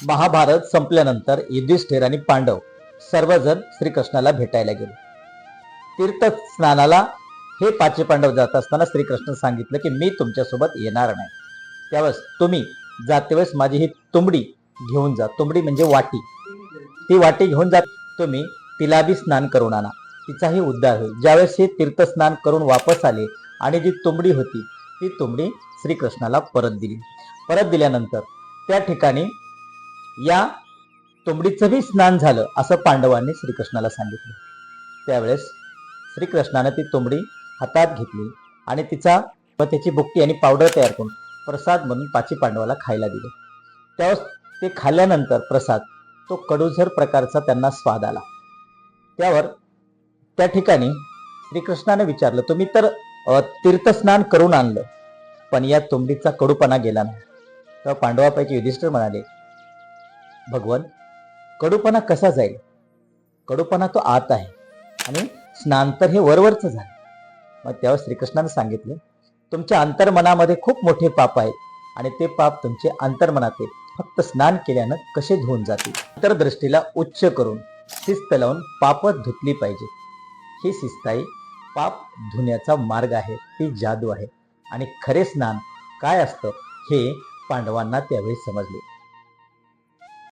महाभारत संपल्यानंतर युधिष्ठिर आणि पांडव सर्वजण श्रीकृष्णाला भेटायला गेले. तीर्थ स्नानाला हे पाचवे पांडव जात असताना श्रीकृष्ण सांगितलं की मी तुमच्यासोबत येणार नाही. त्यावेळेस तुम्ही जातेवेळेस माझी ही तुंबडी घेऊन जा. तुंबडी म्हणजे वाटी. ती वाटी घेऊन जा. तुम्ही तिला बी स्नान करून आणा, तिचाही उद्धार होईल. ज्यावेळेस हे तीर्थस्नान करून वापस आले आणि जी तुंबडी होती ती तुंबडी श्रीकृष्णाला परत दिली. परत दिल्यानंतर त्या ठिकाणी या तुंबडीचं बी स्नान झालं असं पांडवांनी श्रीकृष्णाला सांगितलं. त्यावेळेस श्रीकृष्णाने ती तुंबडी हातात घेतली आणि तिचा व त्याची बुक्की आणि पावडर तयार करून प्रसाद म्हणून पाची पांडवाला खायला दिले. त्यावेळेस ते खाल्ल्यानंतर प्रसाद तो कडूझर प्रकारचा त्यांना स्वाद आला. त्यावर त्या ठिकाणी श्रीकृष्णाने विचारलं, तुम्ही तर तीर्थस्नान करून आणलं पण या तुंबडीचा कडूपणा गेला नाही. तेव्हा पांडवापैकी युधिष्ठिर म्हणाले, भगवान, कडूपणा कसा जाईल? कडूपणा तो आत आहे आणि स्नान तर हे वरवरचं झालं. मग तेव्हा श्रीकृष्णाने सांगितले, तुमच्या अंतर्मनामध्ये खूप मोठे पाप आहेत आणि ते पाप तुमचे अंतर्मनातील फक्त स्नान केल्यानं कसे धुवून जातील. अंतर्दृष्टीला उच्च करून शिस्त लावून पाप धुतली पाहिजे. ही शिस्ताई पाप धुण्याचा मार्ग आहे, ती जादू आहे. आणि खरे स्नान काय असतं हे पांडवांना त्यावेळी समजले.